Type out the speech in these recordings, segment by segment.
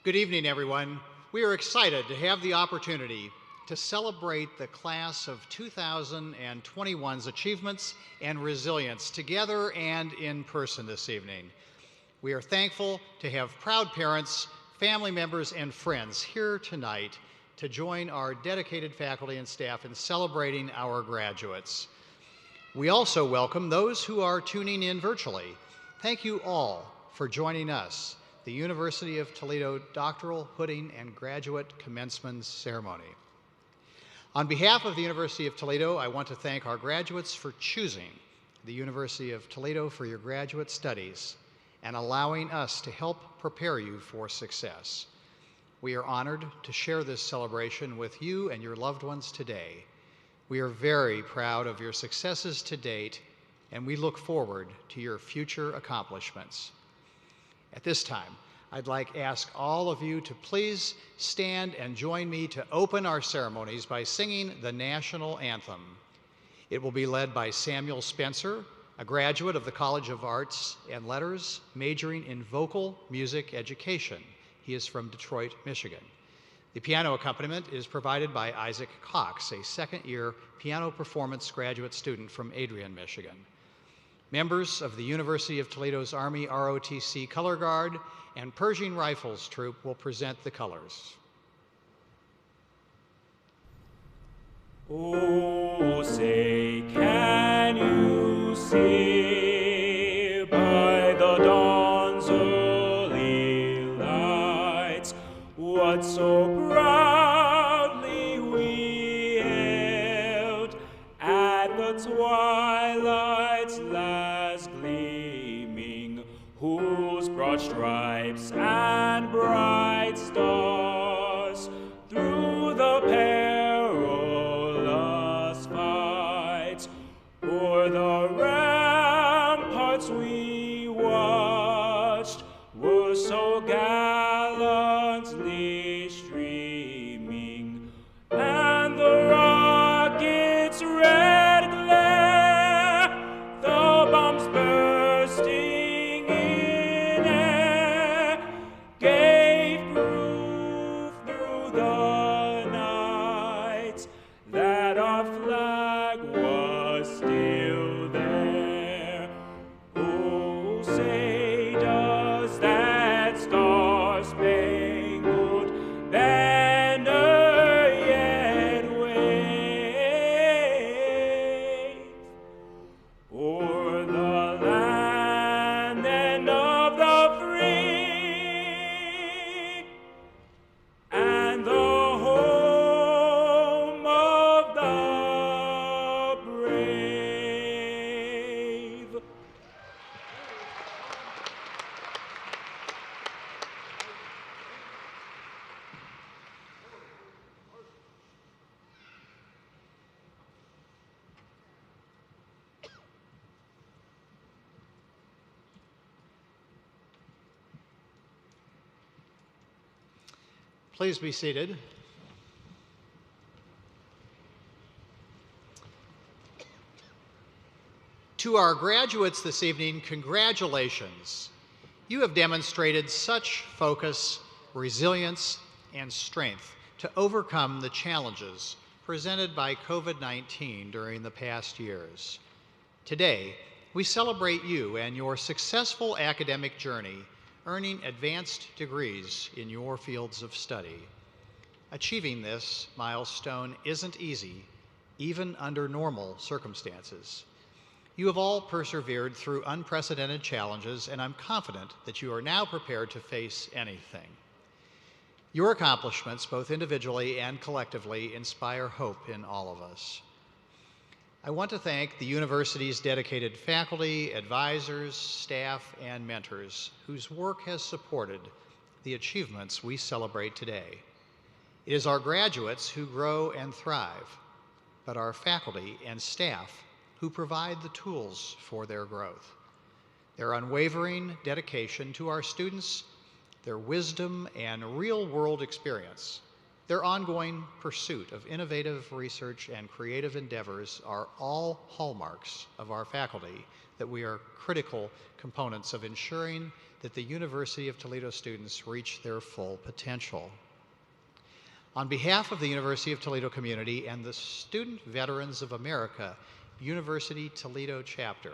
Good evening, everyone. We are excited to have the opportunity to celebrate the class of 2021's achievements and resilience together and in person this evening. We are thankful to have proud parents, family members, and friends here tonight to join our dedicated faculty and staff in celebrating our graduates. We also welcome those who are tuning in virtually. Thank you all for joining us, the University of Toledo Doctoral, Hooding, and Graduate Commencement Ceremony. On behalf of the University of Toledo, I want to thank our graduates for choosing the University of Toledo for your graduate studies and allowing us to help prepare you for success. We are honored to share this celebration with you and your loved ones today. We are very proud of your successes to date, and we look forward to your future accomplishments. At this time, I'd like to ask all of you to please stand and join me to open our ceremonies by singing the national anthem. It will be led by Samuel Spencer, a graduate of the College of Arts and Letters, majoring in vocal music education. He is from Detroit, Michigan. The piano accompaniment is provided by Isaac Cox, a second-year piano performance graduate student from Adrian, Michigan. Members of the University of Toledo's Army ROTC Color Guard and Pershing Rifles Troop will present the colors. Oh, say, can you see by the dawn's early lights what so proudly we hailed at the twilight's last gleaming, whose broad stripes and bright stars through the perilous fight o'er the ramparts we watched were so gallantly streaming, and the rockets' red glare, the bombs bursting in air, gave proof through the night that our flag was still there. Oh, say, does that star-spangled banner yet wave o'er the land and of the free, and the home of the brave? Please be seated. To our graduates this evening, congratulations. You have demonstrated such focus, resilience, and strength to overcome the challenges presented by COVID-19 during the past years. Today, we celebrate you and your successful academic journey, earning advanced degrees in your fields of study. Achieving this milestone isn't easy, even under normal circumstances. You have all persevered through unprecedented challenges, and I'm confident that you are now prepared to face anything. Your accomplishments, both individually and collectively, inspire hope in all of us. I want to thank the university's dedicated faculty, advisors, staff, and mentors whose work has supported the achievements we celebrate today. It is our graduates who grow and thrive, but our faculty and staff who provide the tools for their growth. Their unwavering dedication to our students, their wisdom and real-world experience Their ongoing pursuit of innovative research and creative endeavors are all hallmarks of our faculty that we are critical components of ensuring that the University of Toledo students reach their full potential. On behalf of the University of Toledo community and the Student Veterans of America University Toledo chapter,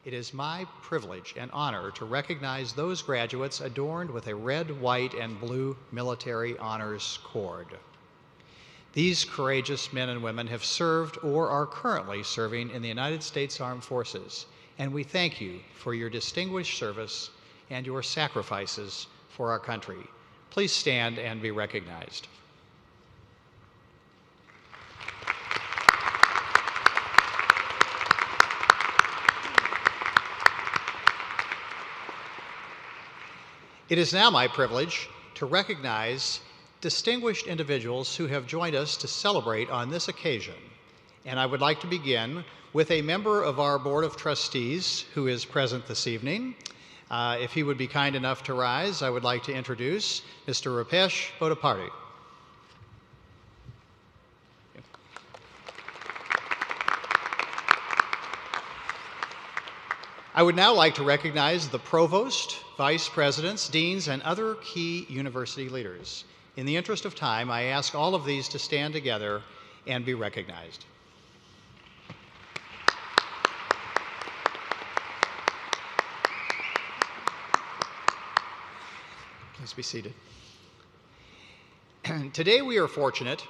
it is my privilege and honor to recognize those graduates adorned with a red, white, and blue military honors cord. These courageous men and women have served or are currently serving in the United States Armed Forces, and we thank you for your distinguished service and your sacrifices for our country. Please stand and be recognized. It is now my privilege to recognize distinguished individuals who have joined us to celebrate on this occasion. And I would like to begin with a member of our Board of Trustees who is present this evening. If he would be kind enough to rise, I would like to introduce Mr. Rupesh Bodaparty. I would now like to recognize the provost, vice presidents, deans, and other key university leaders. In the interest of time, I ask all of these to stand together and be recognized. Please be seated. Today we are fortunate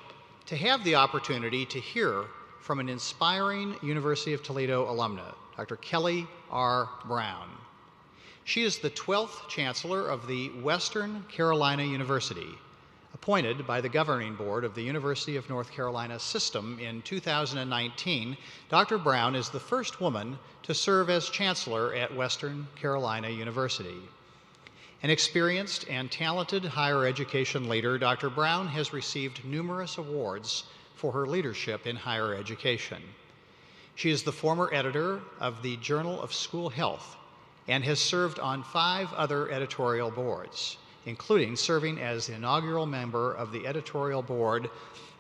to have the opportunity to hear from an inspiring University of Toledo alumna, Dr. Kelly R. Brown. She is the 12th Chancellor of the Western Carolina University, appointed by the Governing Board of the University of North Carolina System in 2019. Dr. Brown is the first woman to serve as Chancellor at Western Carolina University. An experienced and talented higher education leader, Dr. Brown has received numerous awards for her leadership in higher education. She is the former editor of the Journal of School Health and has served on 5 other editorial boards, including serving as the inaugural member of the editorial board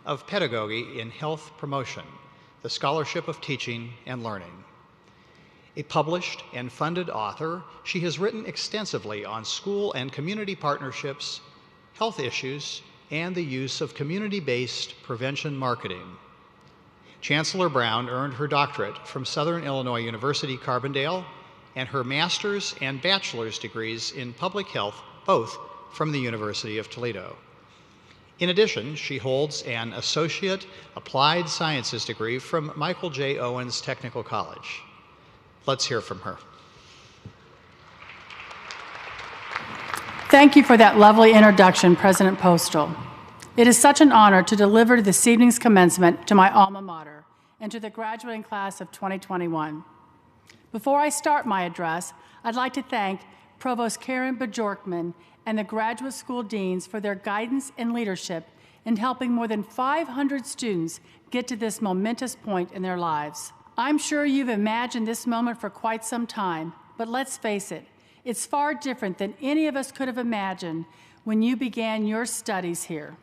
of Pedagogy in Health Promotion, the Scholarship of Teaching and Learning. A published and funded author, she has written extensively on school and community partnerships, health issues, and the use of community-based prevention marketing. Chancellor Brown earned her doctorate from Southern Illinois University, Carbondale, and her master's and bachelor's degrees in public health, both from the University of Toledo. In addition, she holds an Associate Applied Sciences degree from Michael J. Owens Technical College. Let's hear from her. Thank you for that lovely introduction, President Postal. It is such an honor to deliver this evening's commencement to my alma mater and to the graduating class of 2021. Before I start my address, I'd like to thank Provost Karen Bajorkman and the graduate school deans for their guidance and leadership in helping more than 500 students get to this momentous point in their lives. I'm sure you've imagined this moment for quite some time, but let's face it, it's far different than any of us could have imagined when you began your studies here.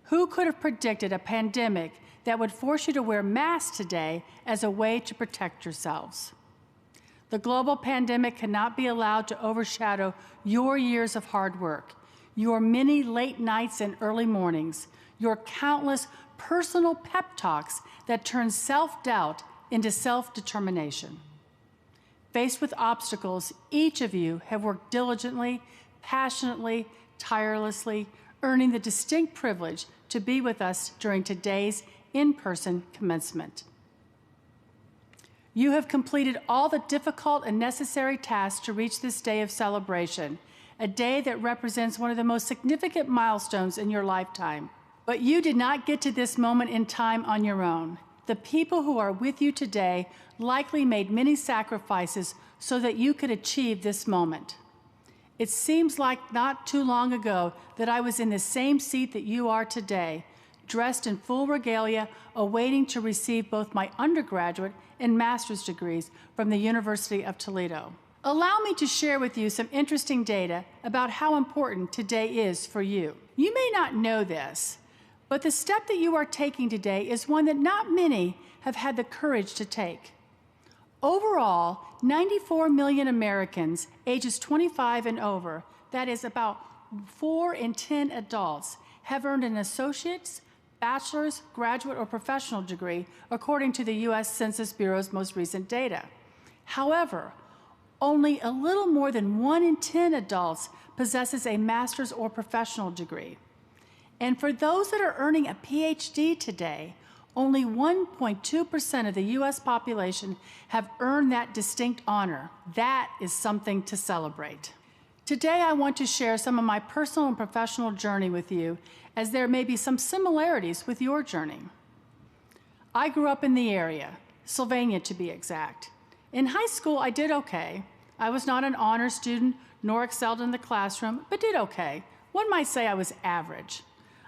Who could have predicted a pandemic that would force you to wear masks today as a way to protect yourselves? The global pandemic cannot be allowed to overshadow your years of hard work, your many late nights and early mornings, your countless personal pep talks that turn self-doubt into self-determination. Faced with obstacles, each of you have worked diligently, passionately, tirelessly, earning the distinct privilege to be with us during today's in-person commencement. You have completed all the difficult and necessary tasks to reach this day of celebration, a day that represents one of the most significant milestones in your lifetime. But you did not get to this moment in time on your own. The people who are with you today likely made many sacrifices so that you could achieve this moment. It seems like not too long ago that I was in the same seat that you are today, dressed in full regalia, awaiting to receive both my undergraduate and master's degrees from the University of Toledo. Allow me to share with you some interesting data about how important today is for you. You may not know this, But the step that you are taking today is one that not many have had the courage to take. Overall, 94 million Americans ages 25 and over, that is about 4 in 10 adults, have earned an associate's, bachelor's, graduate, or professional degree, according to the U.S. Census Bureau's most recent data. However, only a little more than 1 in 10 adults possesses a master's or professional degree. And for those that are earning a PhD today, only 1.2% of the U.S. population have earned that distinct honor. That is something to celebrate. Today, I want to share some of my personal and professional journey with you, as there may be some similarities with your journey. I grew up in the area, Sylvania to be exact. In high school, I did okay. I was not an honor student, nor excelled in the classroom, but did okay. One might say I was average.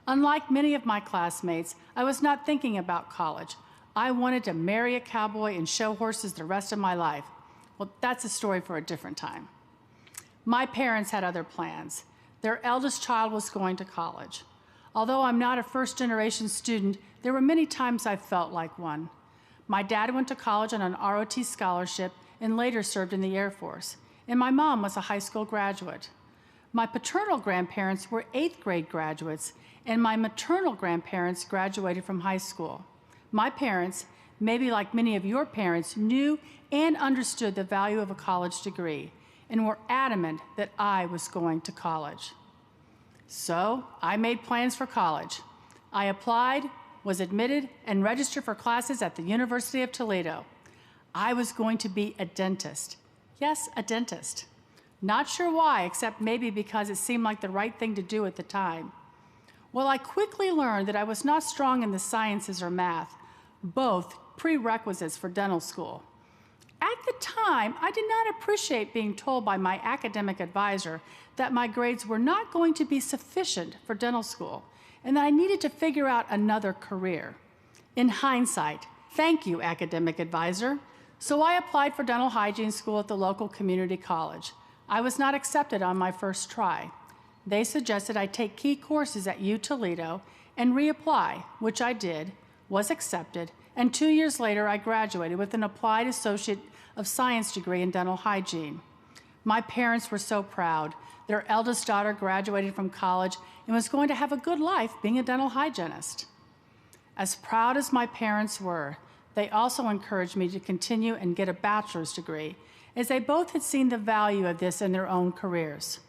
Unlike many of my classmates, I was not thinking about college. I wanted to marry a cowboy and show horses the rest of my life. Well, that's a story for a different time. My parents had other plans. Their eldest child was going to college. Although I'm not a first-generation student, there were many times I felt like one. My dad went to college on an ROT scholarship and later served in the Air Force, and my mom was a high school graduate. My paternal grandparents were 8th grade graduates, and my maternal grandparents graduated from high school. My parents, maybe like many of your parents, knew and understood the value of a college degree and were adamant that I was going to college. So I made plans for college. I applied, was admitted, and registered for classes at the University of Toledo. I was going to be a dentist. Yes, a dentist. Not sure why, except maybe because it seemed like the right thing to do at the time. Well, I quickly learned that I was not strong in the sciences or math, both prerequisites for dental school. At the time, I did not appreciate being told by my academic advisor that my grades were not going to be sufficient for dental school and that I needed to figure out another career. In hindsight, thank you, academic advisor. So I applied for dental hygiene school at the local community college. I was not accepted on my first try. They suggested I take key courses at Toledo and reapply, which I did, was accepted, and 2 years later I graduated with an applied Associate of Science degree in dental hygiene. My parents were so proud. Their eldest daughter graduated from college and was going to have a good life being a dental hygienist. As proud as my parents were, they also encouraged me to continue and get a bachelor's degree, as they both had seen the value of this in their own careers.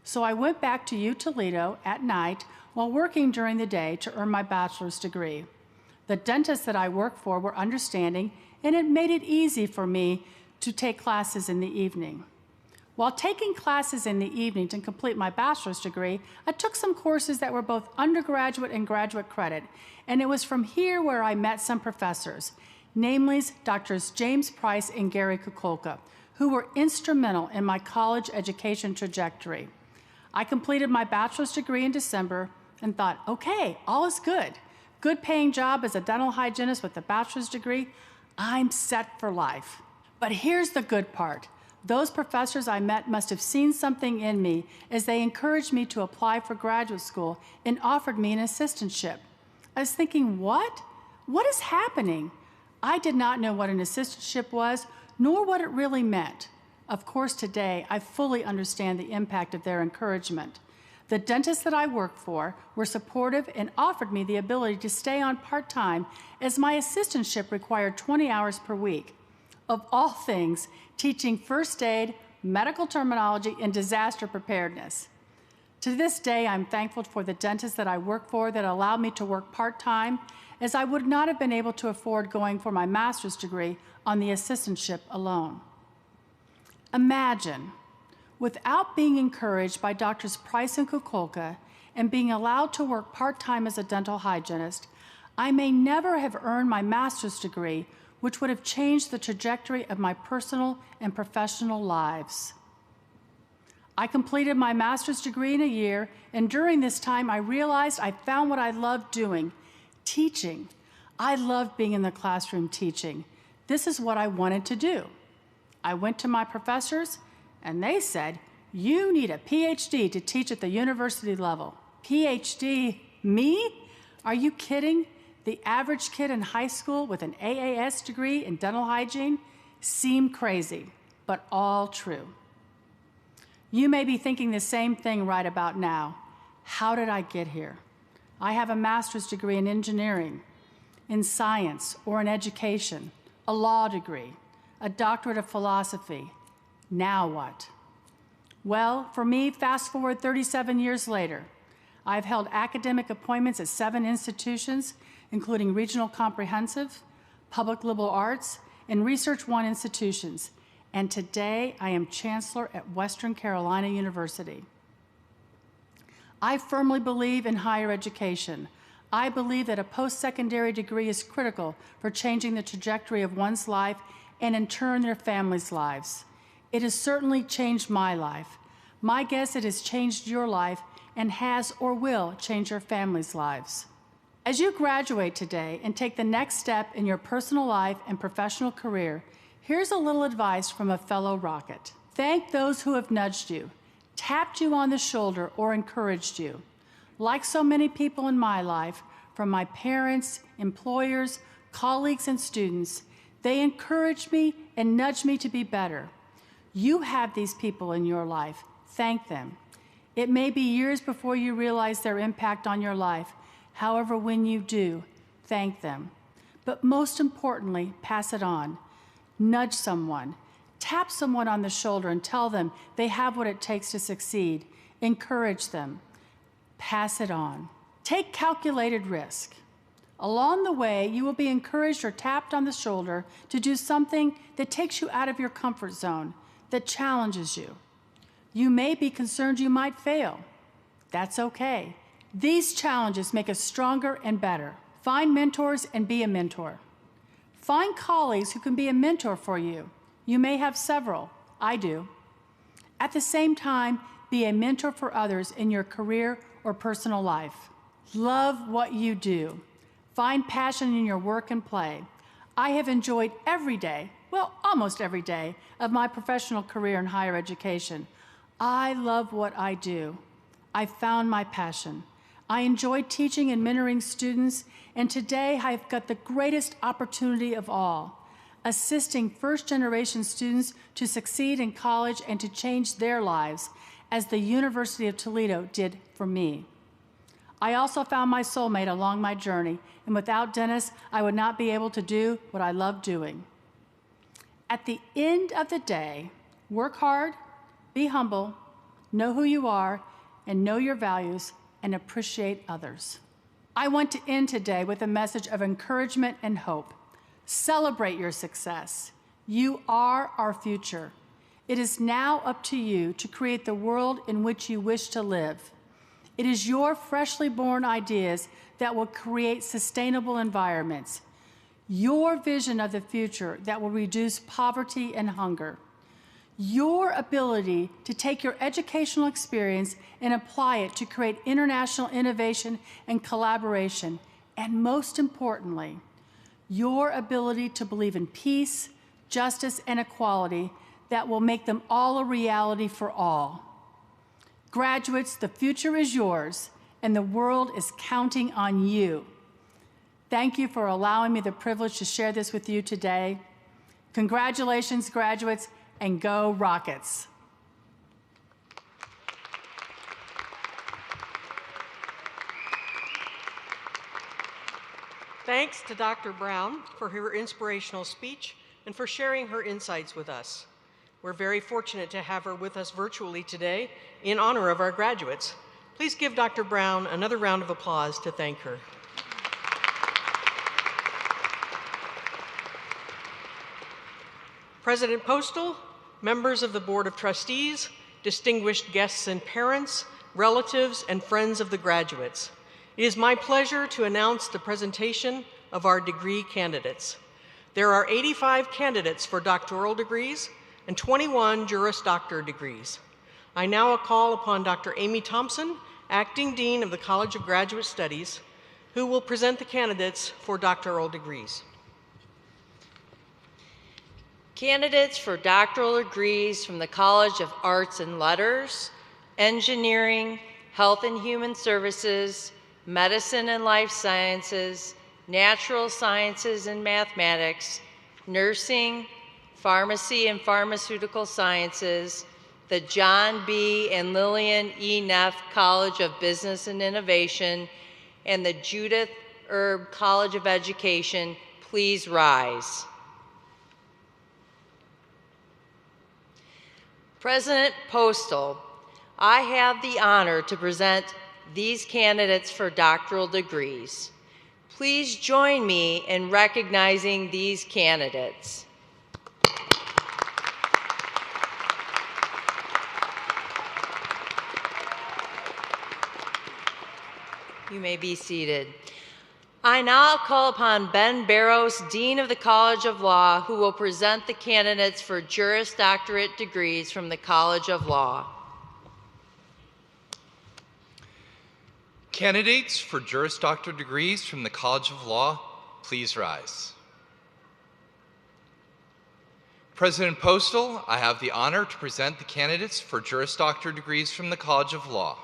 So I went back to Toledo at night while working during the day to earn my bachelor's degree. The dentists that I worked for were understanding, and it made it easy for me to take classes in the evening. While taking classes in the evening to complete my bachelor's degree, I took some courses that were both undergraduate and graduate credit, and it was from here where I met some professors, namely Drs. James Price and Gary Kukulka, who were instrumental in my college education trajectory. I completed my bachelor's degree in December and thought, okay, all is good. Good paying job as a dental hygienist with a bachelor's degree. I'm set for life. But here's the good part. Those professors I met must have seen something in me as they encouraged me to apply for graduate school and offered me an assistantship. I was thinking, what? What is happening? I did not know what an assistantship was, nor what it really meant. Of course, today, I fully understand the impact of their encouragement. The dentists that I worked for were supportive and offered me the ability to stay on part-time, as my assistantship required 20 hours per week. Of all things, teaching first aid, medical terminology, and disaster preparedness. To this day, I'm thankful for the dentists that I work for that allowed me to work part-time, as I would not have been able to afford going for my master's degree on the assistantship alone. Imagine, without being encouraged by Drs. Price and Kukulka and being allowed to work part-time as a dental hygienist, I may never have earned my master's degree, which would have changed the trajectory of my personal and professional lives. I completed my master's degree in a year, and during this time I realized I found what I loved doing, teaching. I loved being in the classroom teaching. This is what I wanted to do. I went to my professors, and they said, you need a PhD to teach at the university level. PhD? Me? Are you kidding? The average kid in high school with an AAS degree in dental hygiene seemed crazy, but all true. You may be thinking the same thing right about now. How did I get here? I have a master's degree in engineering, in science, or in education, a law degree, a doctorate of philosophy. Now what? Well, for me, fast forward 37 years later, I've held academic appointments at 7 institutions, including Regional Comprehensive, Public Liberal Arts, and Research One institutions. And today, I am Chancellor at Western Carolina University. I firmly believe in higher education. I believe that a post-secondary degree is critical for changing the trajectory of one's life and, in turn, their families' lives. It has certainly changed my life. My guess it has changed your life and has or will change your families' lives. As you graduate today and take the next step in your personal life and professional career, here's a little advice from a fellow Rocket. Thank those who have nudged you, tapped you on the shoulder, or encouraged you. Like so many people in my life, from my parents, employers, colleagues, and students, they encouraged me and nudged me to be better. You have these people in your life. Thank them. It may be years before you realize their impact on your life. However, when you do, thank them. But most importantly, pass it on. Nudge someone. Tap someone on the shoulder and tell them they have what it takes to succeed. Encourage them. Pass it on. Take calculated risk. Along the way, you will be encouraged or tapped on the shoulder to do something that takes you out of your comfort zone, that challenges you. You may be concerned you might fail. That's okay. These challenges make us stronger and better. Find mentors and be a mentor. Find colleagues who can be a mentor for you. You may have several. I do. At the same time, be a mentor for others in your career or personal life. Love what you do. Find passion in your work and play. I have enjoyed every day, well, almost every day, of my professional career in higher education. I love what I do. I found my passion. I enjoy teaching and mentoring students, and today I've got the greatest opportunity of all, assisting first-generation students to succeed in college and to change their lives, as the University of Toledo did for me. I also found my soulmate along my journey, and without Dennis, I would not be able to do what I love doing. At the end of the day, work hard, be humble, know who you are, and know your values, and appreciate others. I want to end today with a message of encouragement and hope. Celebrate your success. You are our future. It is now up to you to create the world in which you wish to live. It is your freshly born ideas that will create sustainable environments, your vision of the future that will reduce poverty and hunger, your ability to take your educational experience and apply it to create international innovation and collaboration, and most importantly, your ability to believe in peace, justice, and equality that will make them all a reality for all. Graduates, the future is yours, and the world is counting on you. Thank you for allowing me the privilege to share this with you today. Congratulations, graduates, and go Rockets. Thanks to Dr. Brown for her inspirational speech and for sharing her insights with us. We're very fortunate to have her with us virtually today in honor of our graduates. Please give Dr. Brown another round of applause to thank her. President Postal, members of the Board of Trustees, distinguished guests and parents, relatives, and friends of the graduates. It is my pleasure to announce the presentation of our degree candidates. There are 85 candidates for doctoral degrees and 21 Juris Doctor degrees. I now call upon Dr. Amy Thompson, Acting Dean of the College of Graduate Studies, who will present the candidates for doctoral degrees. Candidates for doctoral degrees from the College of Arts and Letters, Engineering, Health and Human Services, medicine and life sciences, natural sciences and mathematics, nursing, pharmacy and pharmaceutical sciences, the John B. and Lillian E. Neff College of Business and Innovation, and the Judith Erb College of Education, please rise. President Postal, I have the honor to present these candidates for doctoral degrees. Please join me in recognizing these candidates. You may be seated. I now call upon Ben Barrows, Dean of the College of Law, who will present the candidates for Juris Doctorate degrees from the College of Law. Candidates for Juris Doctor degrees from the College of Law, please rise. President Postal, I have the honor to present the candidates for Juris Doctor degrees from the College of Law.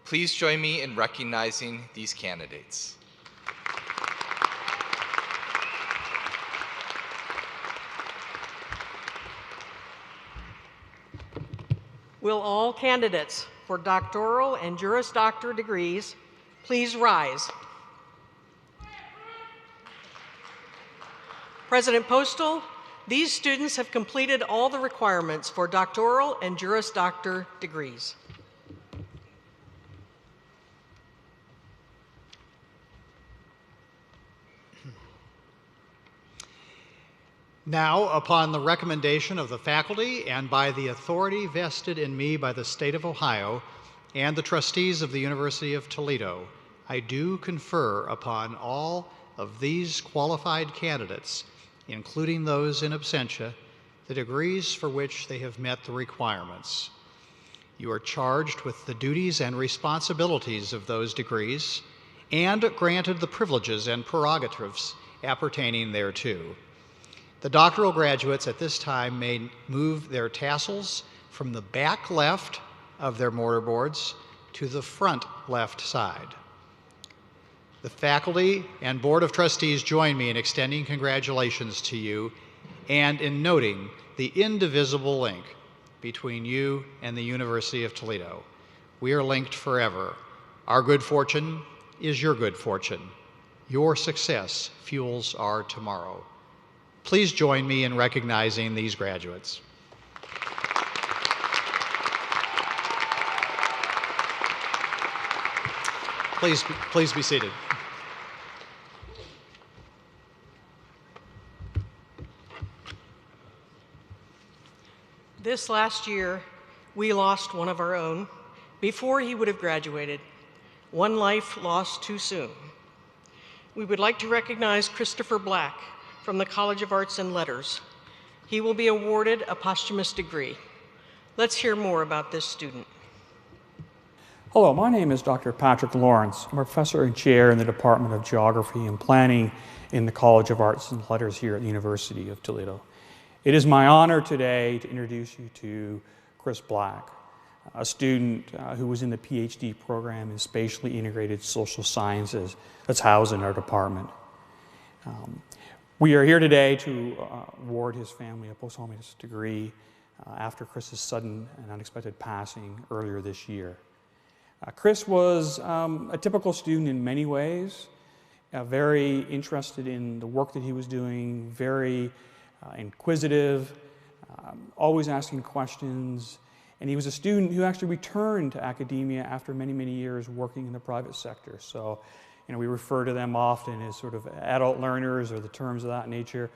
Please join me in recognizing these candidates. Will all candidates for doctoral and Juris Doctor degrees please rise? President Postal, these students have completed all the requirements for doctoral and Juris Doctor degrees. Now, upon the recommendation of the faculty and by the authority vested in me by the state of Ohio and the trustees of the University of Toledo, I do confer upon all of these qualified candidates, including those in absentia, the degrees for which they have met the requirements. You are charged with the duties and responsibilities of those degrees and granted the privileges and prerogatives appertaining thereto. The doctoral graduates at this time may move their tassels from the back left of their mortarboards to the front left side. The faculty and Board of Trustees join me in extending congratulations to you and in noting the indivisible link between you and the University of Toledo. We are linked forever. Our good fortune is your good fortune. Your success fuels our tomorrow. Please join me in recognizing these graduates. Please be seated. This last year, we lost one of our own before he would have graduated. One life lost too soon. We would like to recognize Christopher Black from the College of Arts and Letters. He will be awarded a posthumous degree. Let's hear more about this student. Hello, my name is Dr. Patrick Lawrence. I'm a professor and chair in the Department of Geography and Planning in the College of Arts and Letters here at the University of Toledo. It is my honor today to introduce you to Chris Black, a student who was in the PhD program in spatially integrated social sciences that's housed in our department. We are here today to award his family a posthumous degree after Chris's sudden and unexpected passing earlier this year. Chris was a typical student in many ways, very interested in the work that he was doing, very inquisitive, always asking questions, and he was a student who actually returned to academia after many, many years working in the private sector. So, we refer to them often as sort of adult learners or the terms of that nature.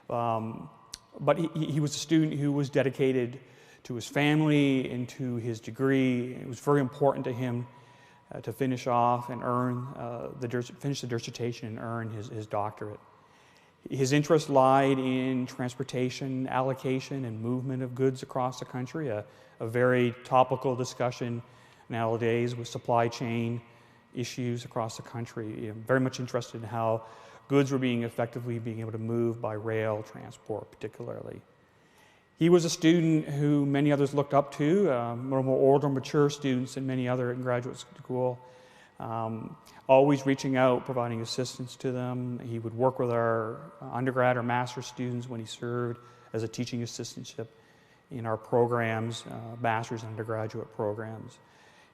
But he was a student who was dedicated to his family and to his degree. It was very important to him to finish off and earn finish the dissertation and earn his doctorate. His interest lied in transportation, allocation, and movement of goods across the country, a very topical discussion nowadays with supply chain issues across the country. Very much interested in how goods were being able to move by rail transport particularly. He was a student who many others looked up to, more older, mature students than many other in graduate school. Always reaching out, providing assistance to them. He would work with our undergrad or master's students when he served as a teaching assistantship in our programs, master's and undergraduate programs.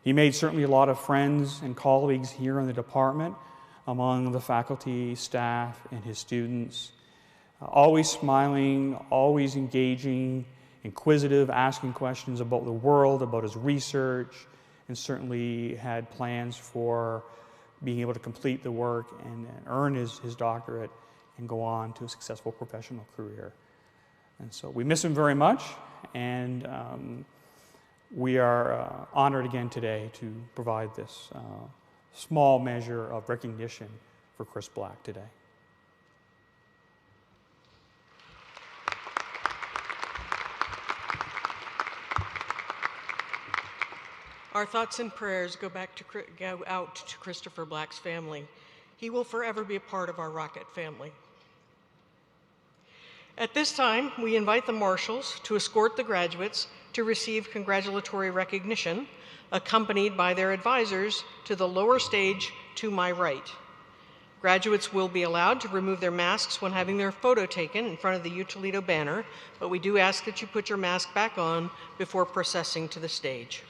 He made certainly a lot of friends and colleagues here in the department among the faculty, staff, and his students. Always smiling, always engaging, inquisitive, asking questions about the world, about his research, and certainly had plans for being able to complete the work and earn his doctorate and go on to a successful professional career. And so we miss him very much, and we are honored again today to provide this small measure of recognition for Chris Black today. Our thoughts and prayers go out to Christopher Black's family. He will forever be a part of our Rocket family. At this time, we invite the marshals to escort the graduates to receive congratulatory recognition, accompanied by their advisors to the lower stage to my right. Graduates will be allowed to remove their masks when having their photo taken in front of the U Toledo banner, but we do ask that you put your mask back on before processing to the stage.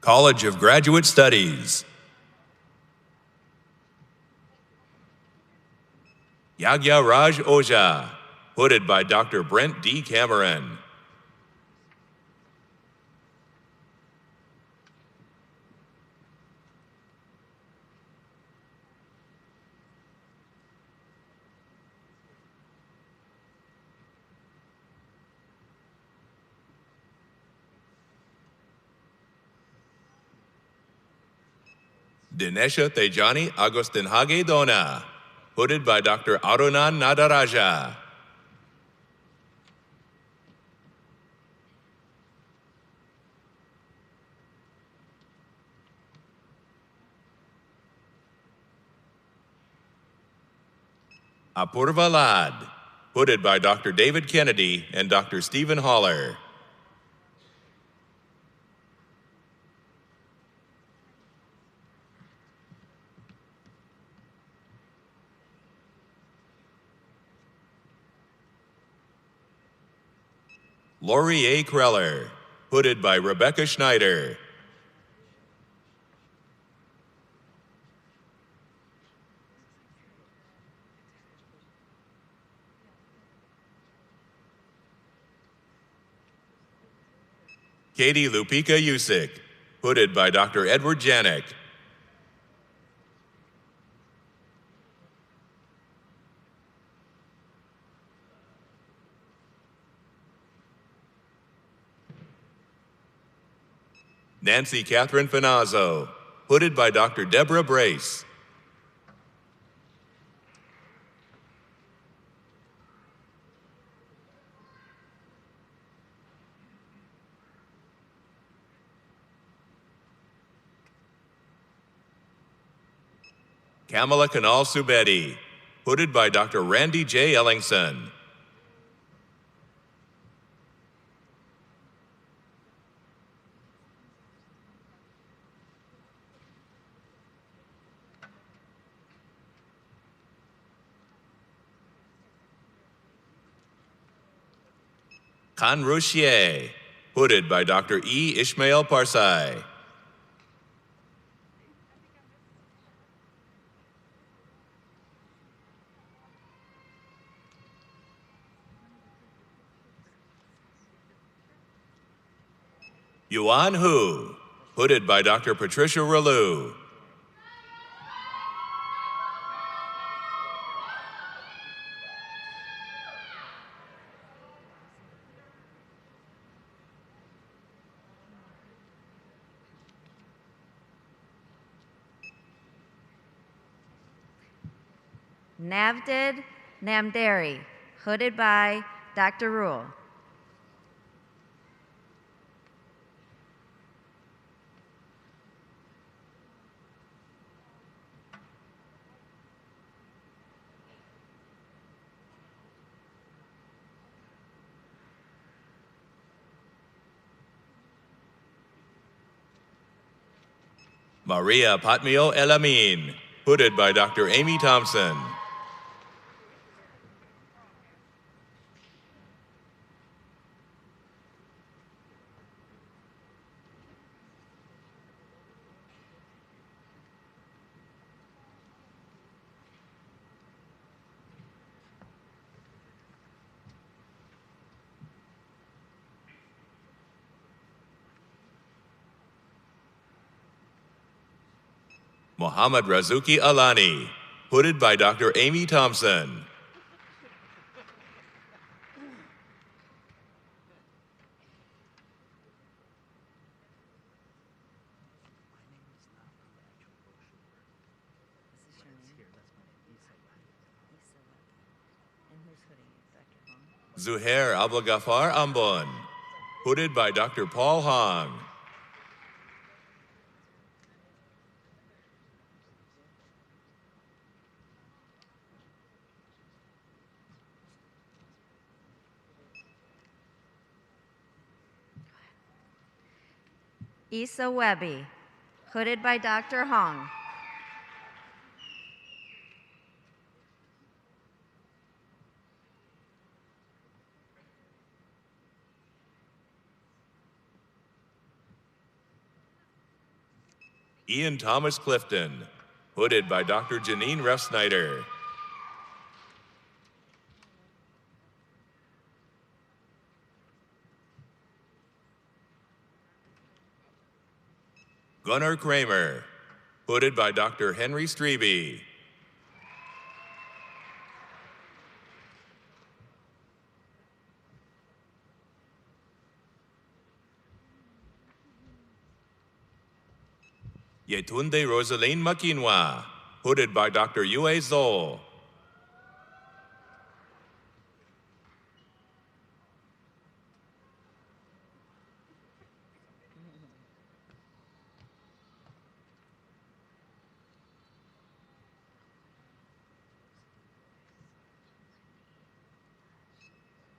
College of Graduate Studies. Yagya Raj Oja, hooded by Dr. Brent D. Cameron. Dinesha Tejani Agustinhage Dona, hooded by Dr. Arunan Nadaraja. Apurva Lad, hooded by Dr. David Kennedy and Dr. Stephen Haller. Lori A. Kreller, hooded by Rebecca Schneider. Katie Lupika Usick, hooded by Dr. Edward Janik. Nancy Catherine Finazzo, hooded by Dr. Deborah Brace. Kamala Kanal Subedi, hooded by Dr. Randy J. Ellingson. Kan Rochier, hooded by Dr. E. Ishmael Parsai. Yuan Hu, hooded by Dr. Patricia Ralou. Navdid Namdari, hooded by Dr. Rule. Maria Patmio Elamin, hooded by Dr. Amy Thompson. Mohammad Razuki Alani, hooded by Dr. Amy Thompson. Zuhair Abdelgafar Ambon, hooded by Dr. Paul Hong. Issa Webby, hooded by Dr. Hong. Ian Thomas Clifton, hooded by Dr. Janine Refsnyder. Gunnar Kramer, hooded by Dr. Henry Strebe. Yetunde Rosaline Makinwa, hooded by Dr. Yue Zhou.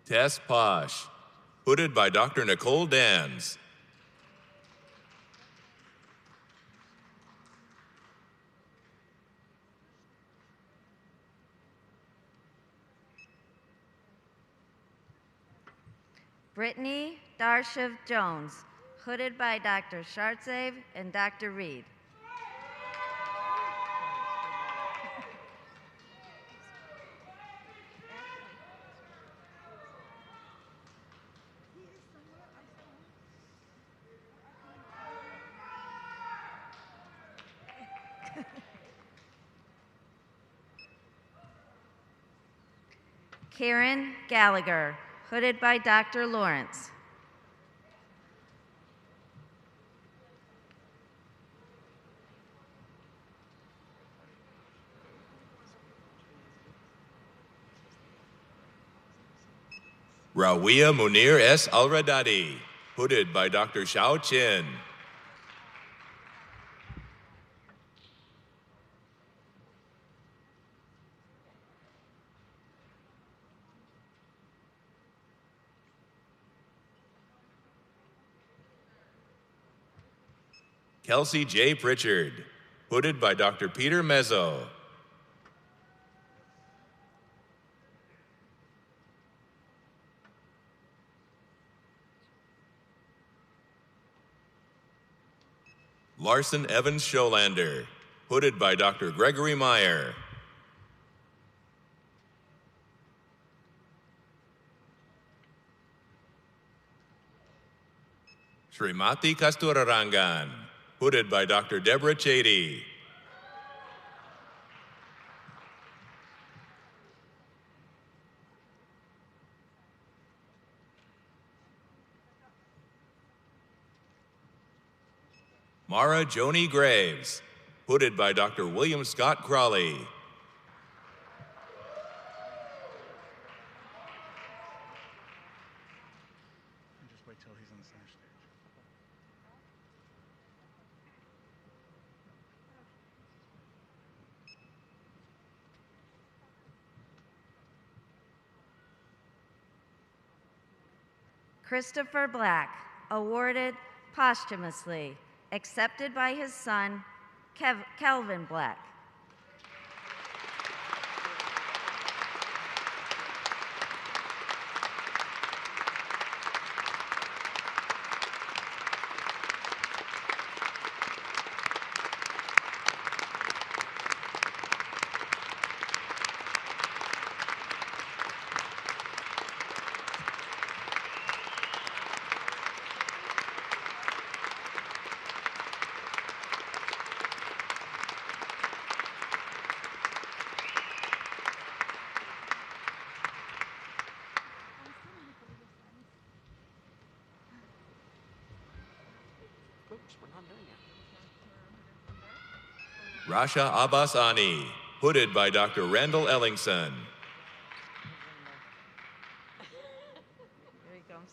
Tess Posh, hooded by Dr. Nicole Dans. Brittany Darshiv Jones, hooded by Dr. Shartsev and Dr. Reed. Karen Gallagher, hooded by Dr. Lawrence. Rawia Munir S. Alradadi, hooded by Dr. Xiao Chin. Kelsey J. Pritchard, hooded by Dr. Peter Mezzo. Larson Evans Scholander, hooded by Dr. Gregory Meyer. Srimati Kasturarangan, hooded by Dr. Deborah Chady. Mara Joni Graves, hooded by Dr. William Scott Crawley. Just wait till he's on the center stage. Christopher Black, awarded posthumously, accepted by his son, Kelvin Black. Rasha Abbas Ani, hooded by Dr. Randall Ellingson. Here he comes.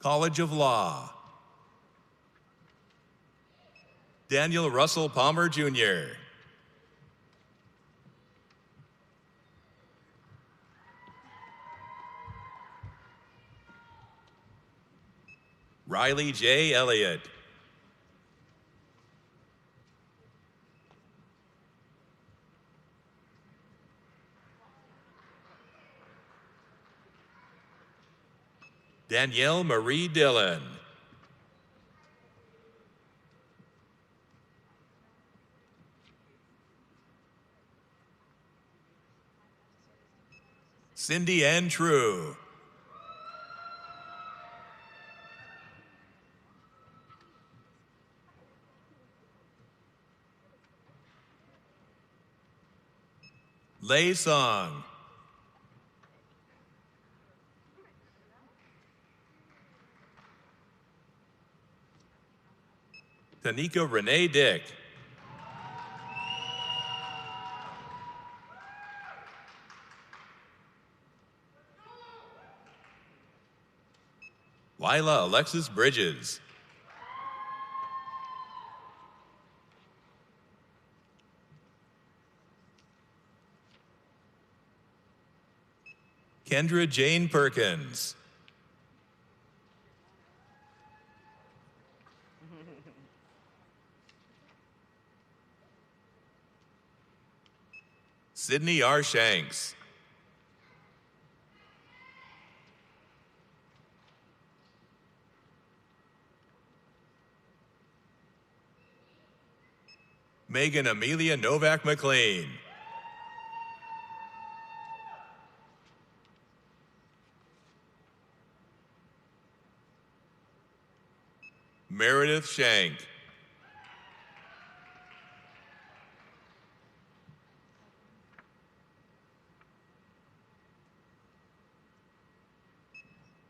College of Law. Daniel Russell Palmer, Jr. Riley J. Elliott. Danielle Marie Dillon. Cindy Ann True. Lei Song. Tanika Renee Dick. Lila Alexis Bridges. Kendra Jane Perkins. Sydney R. Shanks. Megan Amelia Novak McLean. Meredith Shank.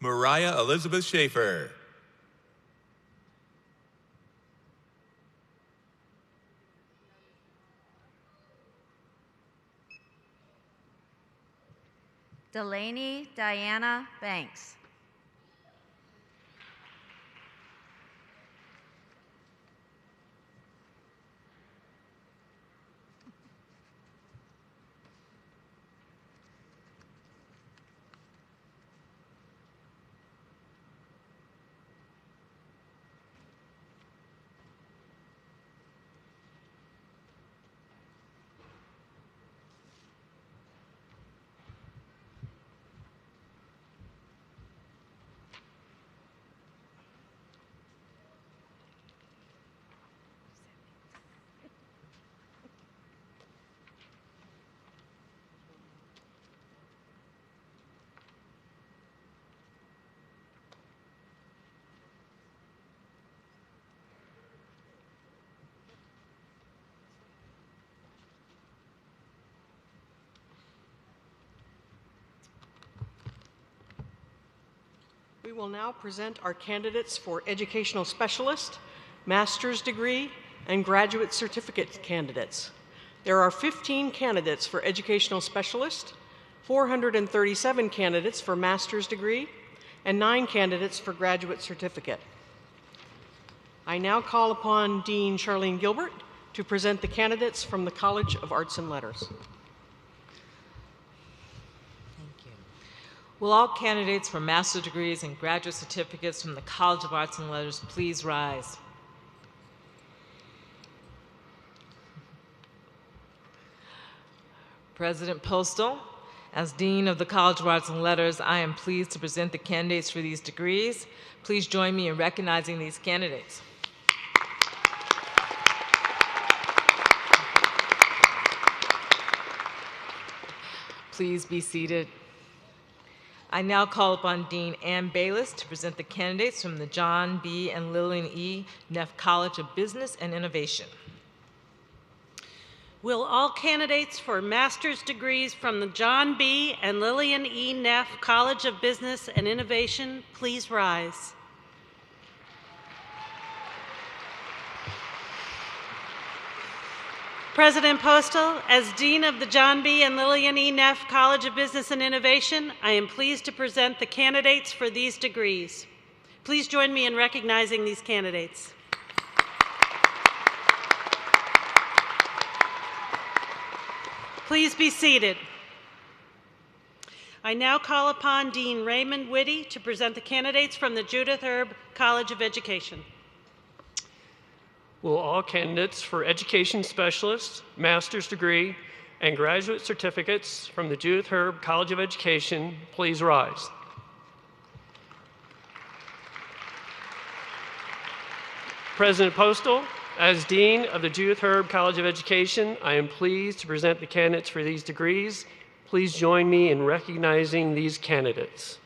Mariah Elizabeth Schaefer. Delaney Diana Banks. We will now present our candidates for Educational Specialist, Master's Degree, and Graduate Certificate candidates. There are 15 candidates for Educational Specialist, 437 candidates for Master's Degree, and 9 candidates for Graduate Certificate. I now call upon Dean Charlene Gilbert to present the candidates from the College of Arts and Letters. Will all candidates for master's degrees and graduate certificates from the College of Arts and Letters please rise? President Postal, as Dean of the College of Arts and Letters, I am pleased to present the candidates for these degrees. Please join me in recognizing these candidates. Please be seated. I now call upon Dean Ann Bayless to present the candidates from the John B. and Lillian E. Neff College of Business and Innovation. Will all candidates for master's degrees from the John B. and Lillian E. Neff College of Business and Innovation please rise? President Postal, as Dean of the John B. and Lillian E. Neff College of Business and Innovation, I am pleased to present the candidates for these degrees. Please join me in recognizing these candidates. Please be seated. I now call upon Dean Raymond Whitty to present the candidates from the Judith Erb College of Education. Will all candidates for Education Specialist, Master's Degree, and Graduate Certificates from the Judith Herb College of Education please rise? President Postal, as Dean of the Judith Herb College of Education, I am pleased to present the candidates for these degrees. Please join me in recognizing these candidates.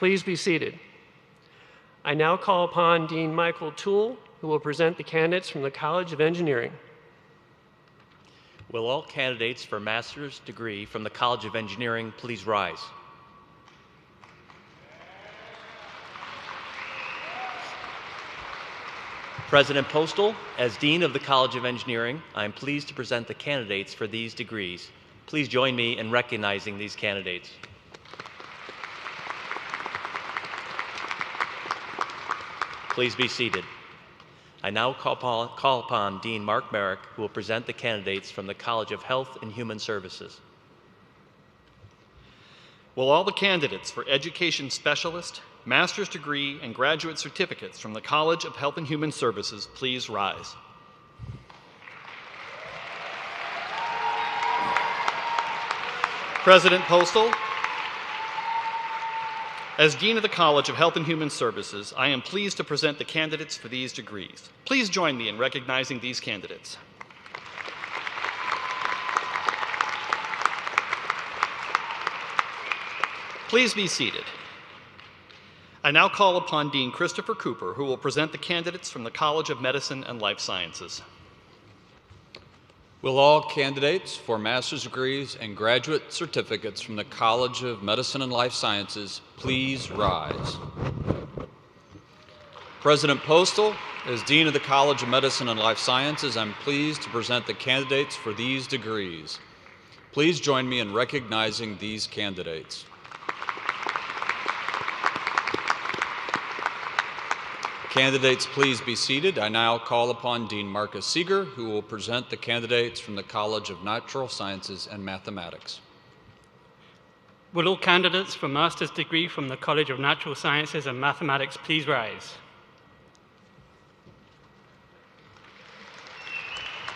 Please be seated. I now call upon Dean Michael Toole, who will present the candidates from the College of Engineering. Will all candidates for master's degree from the College of Engineering please rise? President Postal, as Dean of the College of Engineering, I am pleased to present the candidates for these degrees. Please join me in recognizing these candidates. Please be seated. I now call upon Dean Mark Merrick, who will present the candidates from the College of Health and Human Services. Will all the candidates for Education Specialist, Master's Degree, and Graduate Certificates from the College of Health and Human Services please rise? President Postal, as Dean of the College of Health and Human Services, I am pleased to present the candidates for these degrees. Please join me in recognizing these candidates. Please be seated. I now call upon Dean Christopher Cooper, who will present the candidates from the College of Medicine and Life Sciences. Will all candidates for master's degrees and graduate certificates from the College of Medicine and Life Sciences please rise? President Postal, as Dean of the College of Medicine and Life Sciences, I'm pleased to present the candidates for these degrees. Please join me in recognizing these candidates. Candidates, please be seated. I now call upon Dean Marcus Seeger, who will present the candidates from the College of Natural Sciences and Mathematics. Will all candidates for master's degree from the College of Natural Sciences and Mathematics please rise?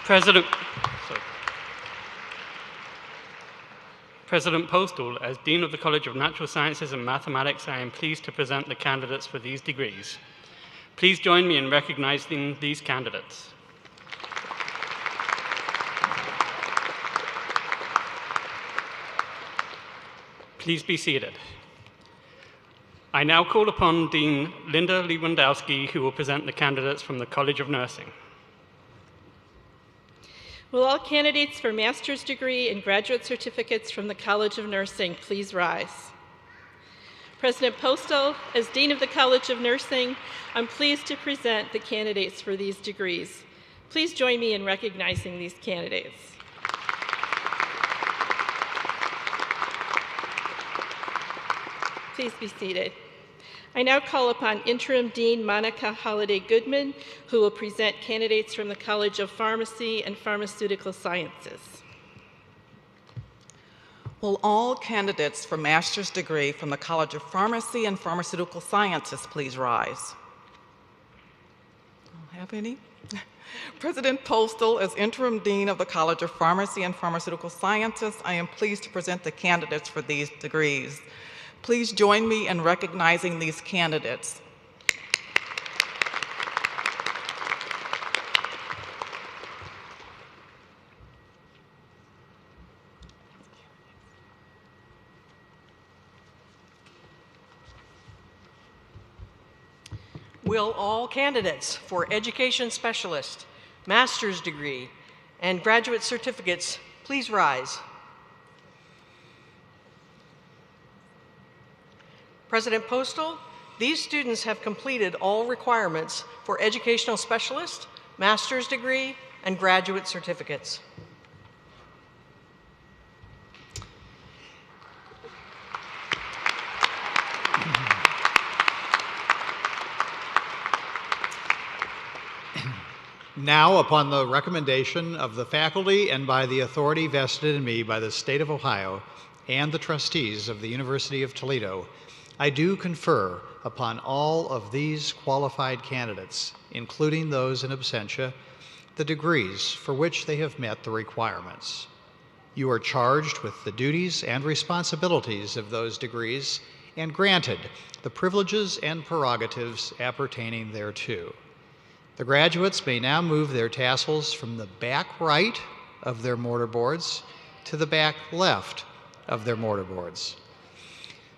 President Postal, as Dean of the College of Natural Sciences and Mathematics, I am pleased to present the candidates for these degrees. Please join me in recognizing these candidates. Please be seated. I now call upon Dean Linda Lewandowski, who will present the candidates from the College of Nursing. Will all candidates for master's degree and graduate certificates from the College of Nursing please rise? President Postal, as Dean of the College of Nursing, I'm pleased to present the candidates for these degrees. Please join me in recognizing these candidates. Please be seated. I now call upon Interim Dean Monica Holliday Goodman, who will present candidates from the College of Pharmacy and Pharmaceutical Sciences. Will all candidates for master's degree from the College of Pharmacy and Pharmaceutical Sciences please rise? Don't have any? President Postal, as Interim Dean of the College of Pharmacy and Pharmaceutical Sciences, I am pleased to present the candidates for these degrees. Please join me in recognizing these candidates. Will all candidates for education specialist, master's degree, and graduate certificates please rise? President Postal, these students have completed all requirements for educational specialist, master's degree, and graduate certificates. Now, upon the recommendation of the faculty and by the authority vested in me by the state of Ohio and the trustees of the University of Toledo, I do confer upon all of these qualified candidates, including those in absentia, the degrees for which they have met the requirements. You are charged with the duties and responsibilities of those degrees and granted the privileges and prerogatives appertaining thereto. The graduates may now move their tassels from the back right of their mortarboards to the back left of their mortarboards.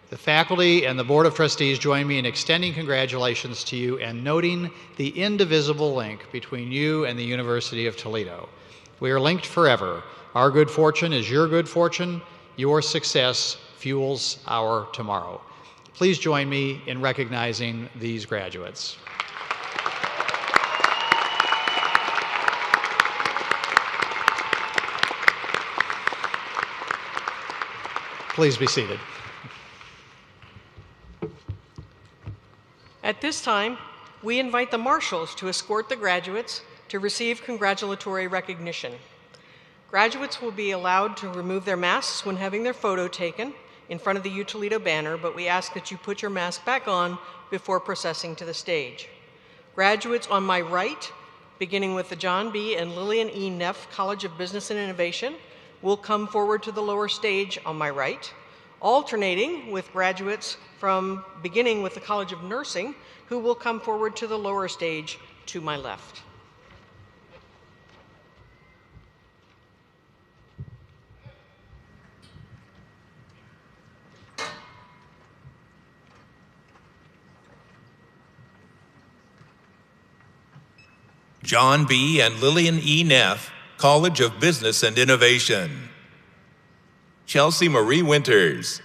The faculty and the Board of Trustees join me in extending congratulations to you and noting the indivisible link between you and the University of Toledo. We are linked forever. Our good fortune is your good fortune. Your success fuels our tomorrow. Please join me in recognizing these graduates. Please be seated. At this time, we invite the marshals to escort the graduates to receive congratulatory recognition. Graduates will be allowed to remove their masks when having their photo taken in front of the U Toledo banner, but we ask that you put your mask back on before processing to the stage. Graduates on my right, beginning with the John B. and Lillian E. Neff College of Business and Innovation, will come forward to the lower stage on my right, alternating with graduates from beginning with the College of Nursing, who will come forward to the lower stage to my left. John B. and Lillian E. Neff, College of Business and Innovation. Chelsea Marie Winters.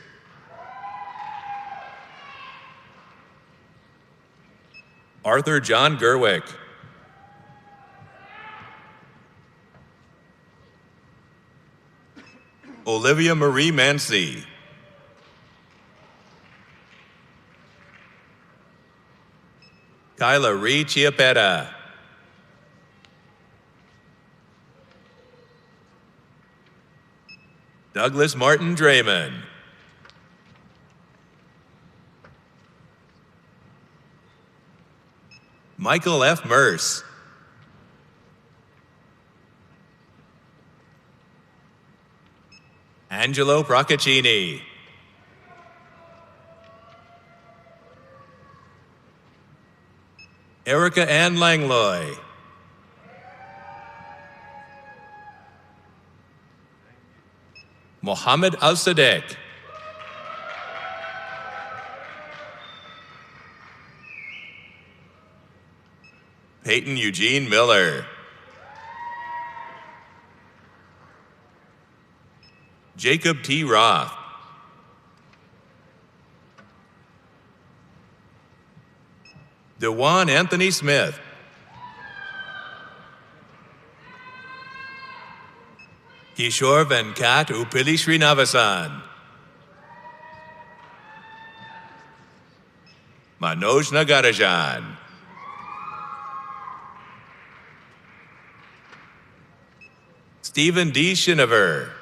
Arthur John Gerwick. Olivia Marie Mancy. Kyla Ree Chiapetta. Douglas Martin Draymond. Michael F. Merce. Angelo Procaccini. Erica Ann Langloy. Mohammed Al-Sadek. Peyton Eugene Miller. Jacob T. Roth. Dewan Anthony Smith. Kishore Venkat Upili Srinivasan. Manoj Nagarajan. Stephen D. Shinover.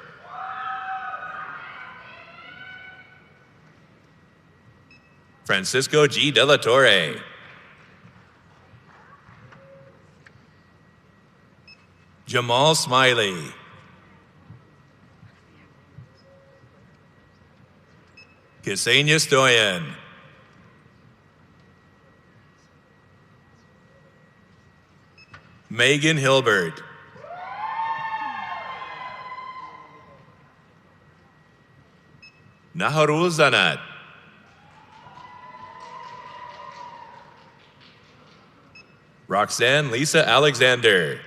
Francisco G. De La Torre. Jamal Smiley. Ksenia Stoyan. Megan Hilbert. Naharul Zanat. Roxanne Lisa Alexander.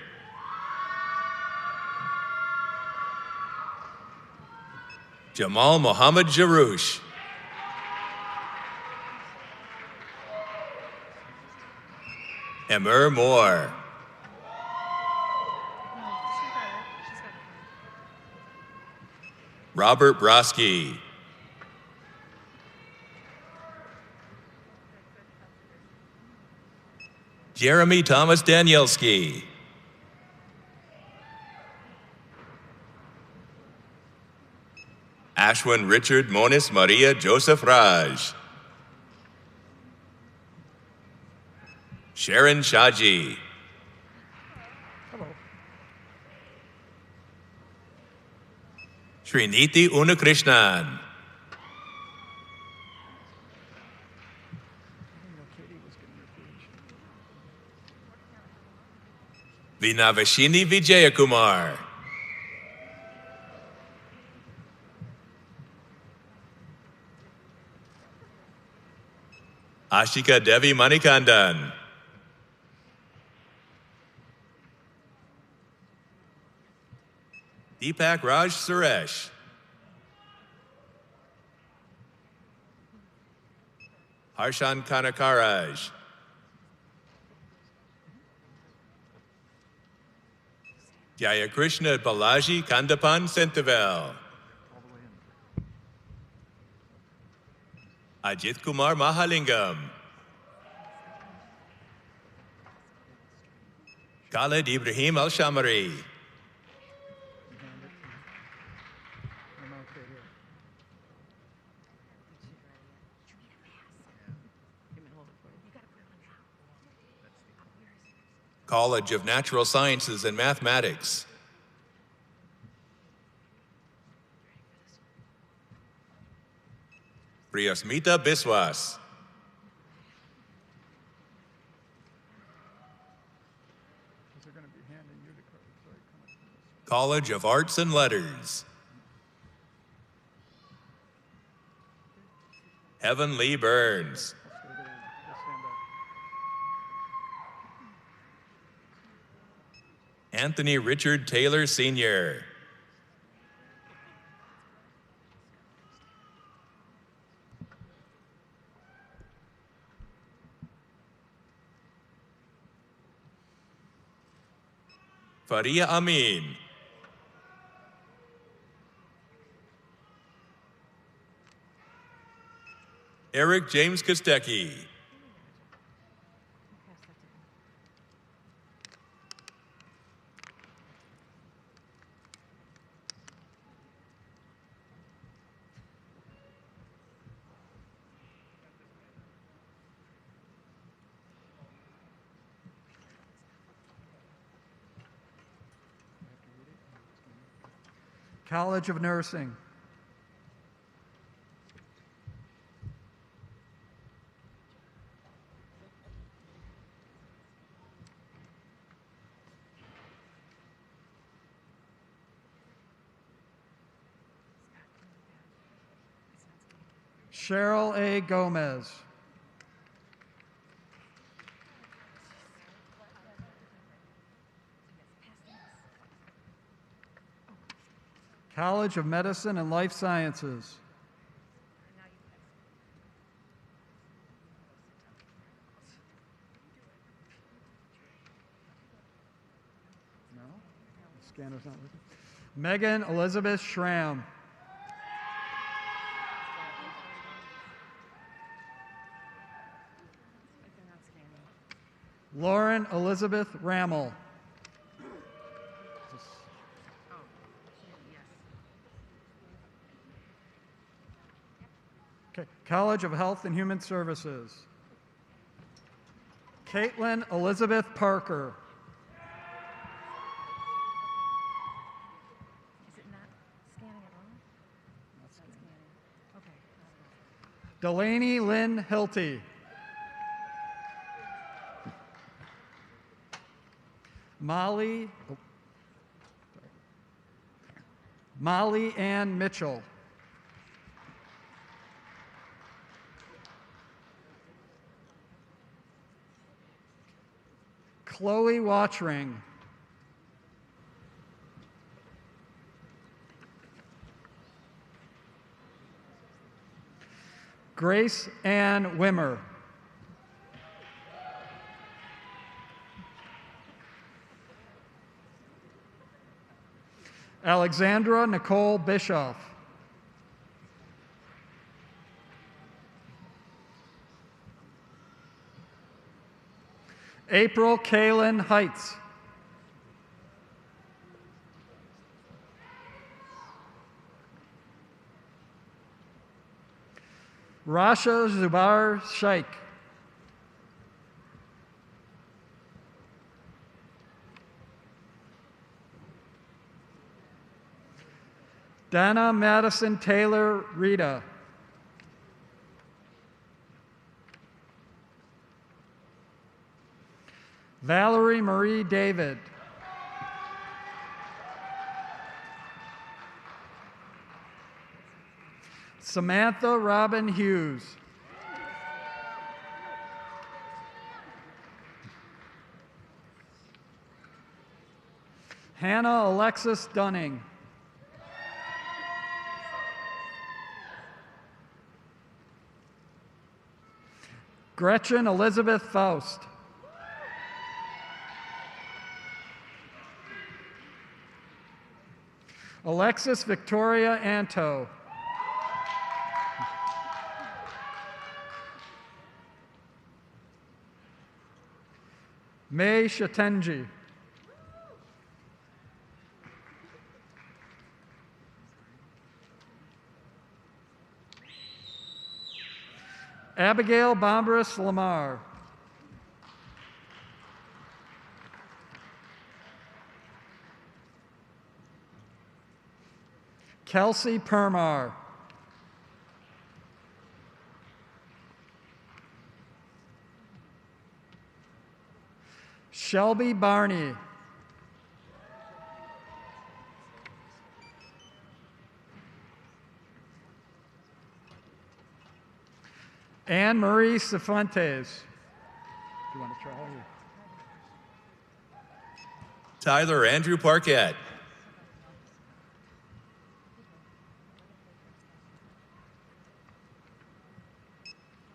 Jamal Mohammed Jarouche. Emmer Moore. Robert Broski. Jeremy Thomas Danielski. Ashwin Richard Monis Maria Joseph Raj. Sharon Shaji. Sriniti Unakrishnan. Vinavashini Vijayakumar. Ashika Devi Manikandan. Deepak Raj Suresh. Harshan Kanakaraj. Jayakrishna Balaji Kandapan Sentivel. Ajit Kumar Mahalingam. Khalid Ibrahim Al-Shamari. College of Natural Sciences and Mathematics. Priyasmita Biswas. College of Arts and Letters. Heaven Lee Burns. Anthony Richard Taylor Sr. Faria Amin. Eric James Kostecki. College of Nursing. Cheryl A. Gomez. College of Medicine and Life Sciences. No? The scanner's not working. Megan Elizabeth Schramm. Lauren Elizabeth Rammel. Okay. College of Health and Human Services. Caitlin Elizabeth Parker. Is it not scanning at all? Not scanning. Okay. Delaney Lynn Hilty. Molly Ann Mitchell. Chloe Watchring. Grace Ann Wimmer. Alexandra Nicole Bischoff. April Kaylin Heights. Rasha Zubar Sheikh. Dana Madison Taylor Rita. Valerie Marie David. Samantha Robin Hughes. Hannah Alexis Dunning. Gretchen Elizabeth Faust. Alexis Victoria Anto. May Shatenji. Abigail Bombras Lamar. Kelsey Permar. Shelby Barney. Anne Marie Cifuentes. Do you want to try? Tyler Andrew Parkett.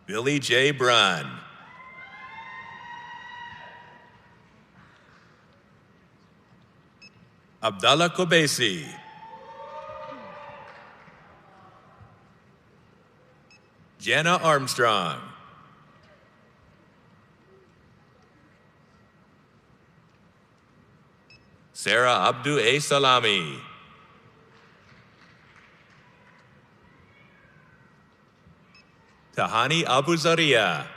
Billy J. Brun. Abdallah Kobesi. Jenna Armstrong. Sarah Abdu A. Salami. Tahani Abu Zaria.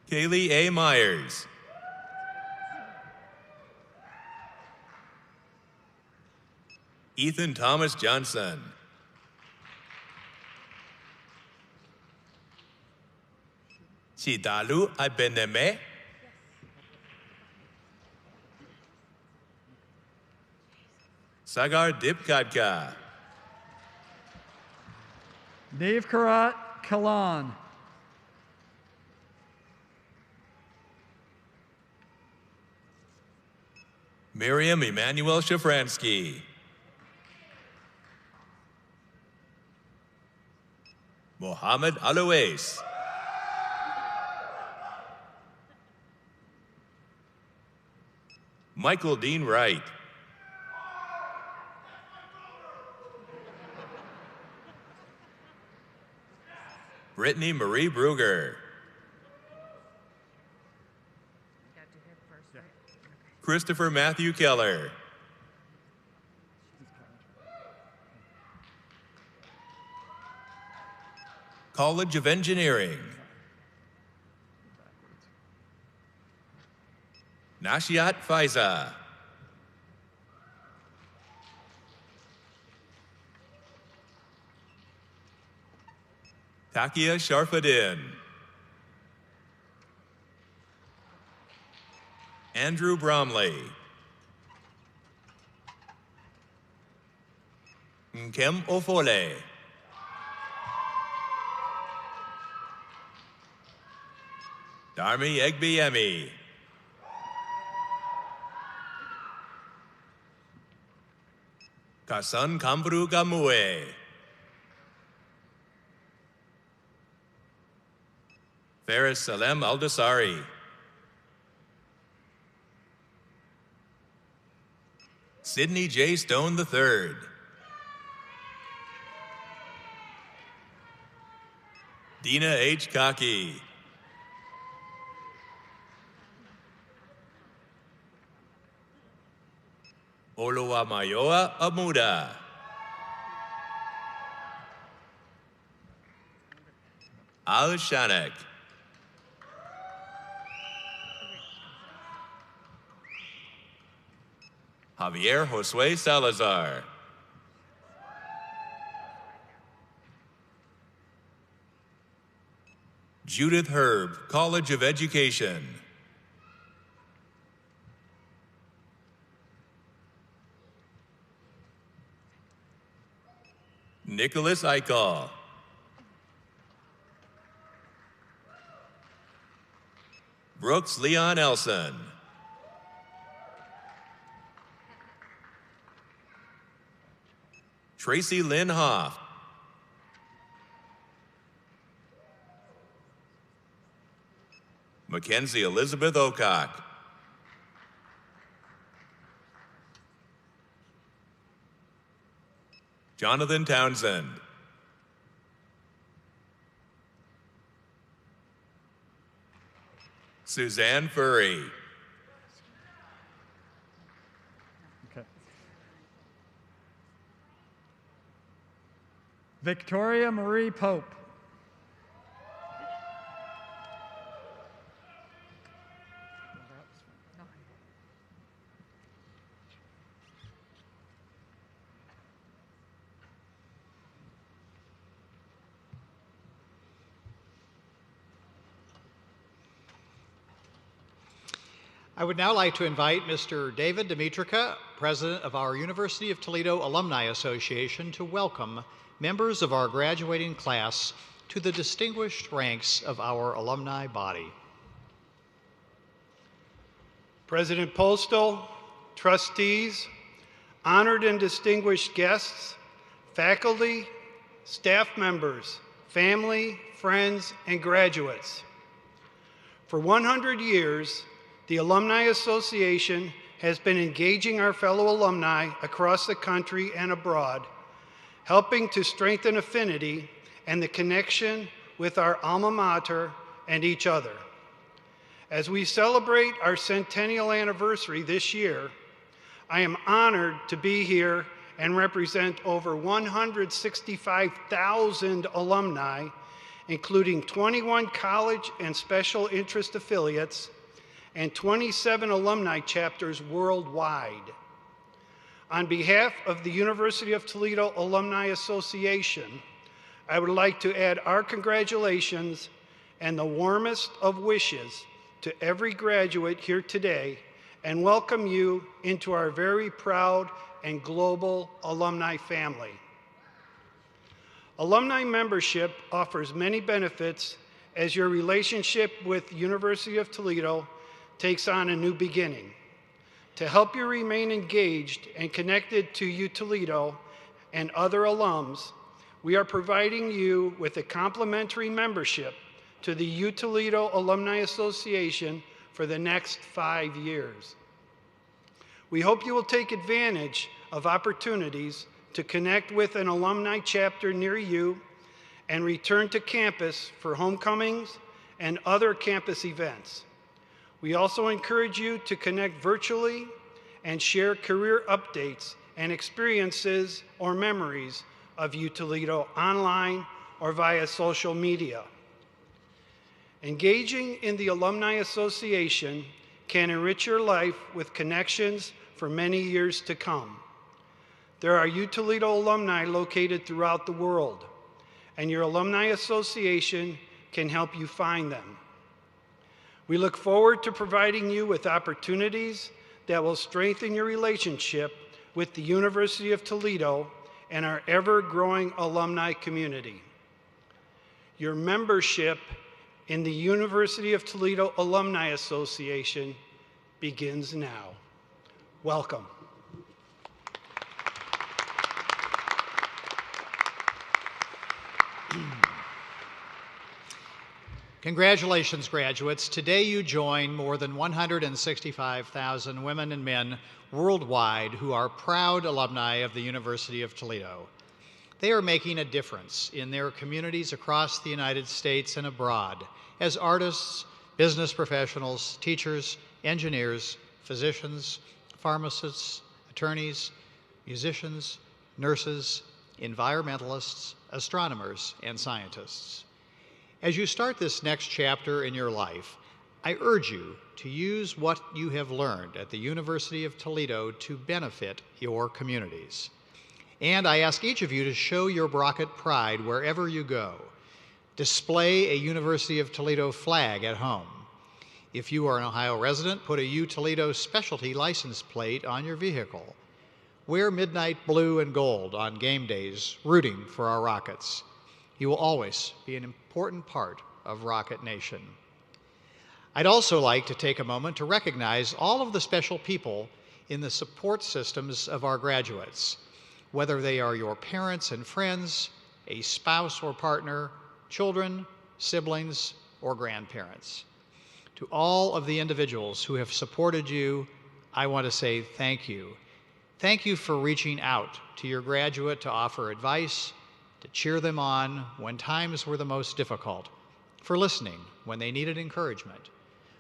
Kaylee A. Myers. Ethan Thomas Johnson. Chidalu Abeneme. Sagar Dipkadka. Dave Karat Kalan. Miriam Emanuel Shafransky. Mohammed Alouais. Michael Dean Wright. Brittany Marie Bruger. Christopher Matthew Keller. College of Engineering. Nashiat Faiza. Takia Sharfadin. Andrew Bromley. Nkem Ofole. Darmi Egbiemi. Kasan Kambru Gamue. Faris Salem Aldasari. Sidney J. Stone III. Dina H. Kaki. Oluwamayoa Amuda. Al Shanek. Javier Josue Salazar. Judith Herb, College of Education. Nicholas Eichel. Brooks Leon Elson. Tracy Lynn Hoff. Mackenzie Elizabeth Ocock. Jonathan Townsend. Suzanne Furry. Okay. Victoria Marie Pope. I would now like to invite Mr. David Dimitrica, President of our University of Toledo Alumni Association, to welcome members of our graduating class to the distinguished ranks of our alumni body. President Postal, trustees, honored and distinguished guests, faculty, staff members, family, friends, and graduates. For 100 years, the Alumni Association has been engaging our fellow alumni across the country and abroad, helping to strengthen affinity and the connection with our alma mater and each other. As we celebrate our centennial anniversary this year, I am honored to be here and represent over 165,000 alumni, including 21 college and special interest affiliates, and 27 alumni chapters worldwide. On behalf of the University of Toledo Alumni Association, I would like to add our congratulations and the warmest of wishes to every graduate here today and welcome you into our very proud and global alumni family. Alumni membership offers many benefits as your relationship with University of Toledo takes on a new beginning. To help you remain engaged and connected to U Toledo and other alums, we are providing you with a complimentary membership to the U Toledo Alumni Association for the next 5 years. We hope you will take advantage of opportunities to connect with an alumni chapter near you and return to campus for homecomings and other campus events. We also encourage you to connect virtually and share career updates and experiences or memories of U Toledo online or via social media. Engaging in the Alumni Association can enrich your life with connections for many years to come. There are U Toledo alumni located throughout the world, and your Alumni Association can help you find them. We look forward to providing you with opportunities that will strengthen your relationship with the University of Toledo and our ever-growing alumni community. Your membership in the University of Toledo Alumni Association begins now. Welcome. Congratulations, graduates. Today you join more than 165,000 women and men worldwide who are proud alumni of the University of Toledo. They are making a difference in their communities across the United States and abroad as artists, business professionals, teachers, engineers, physicians, pharmacists, attorneys, musicians, nurses, environmentalists, astronomers, and scientists. As you start this next chapter in your life, I urge you to use what you have learned at the University of Toledo to benefit your communities. And I ask each of you to show your Brockett pride wherever you go. Display a University of Toledo flag at home. If you are an Ohio resident, put a U Toledo specialty license plate on your vehicle. Wear midnight blue and gold on game days, rooting for our Rockets. You will always be an important part of Rocket Nation. I'd also like to take a moment to recognize all of the special people in the support systems of our graduates, whether they are your parents and friends, a spouse or partner, children, siblings, or grandparents. To all of the individuals who have supported you, I want to say thank you. Thank you for reaching out to your graduate to offer advice, to cheer them on when times were the most difficult, for listening when they needed encouragement,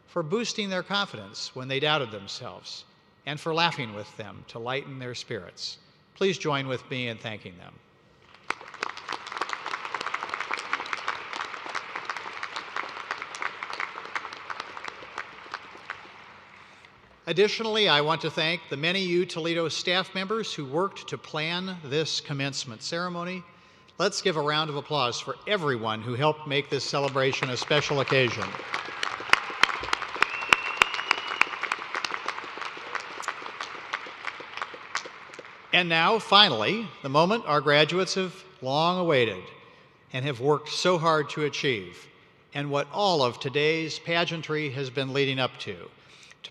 for boosting their confidence when they doubted themselves, and for laughing with them to lighten their spirits. Please join with me in thanking them. Additionally, I want to thank the many U Toledo staff members who worked to plan this commencement ceremony. Let's give a round of applause for everyone who helped make this celebration a special occasion. And now, finally, the moment our graduates have long awaited and have worked so hard to achieve, and what all of today's pageantry has been leading up to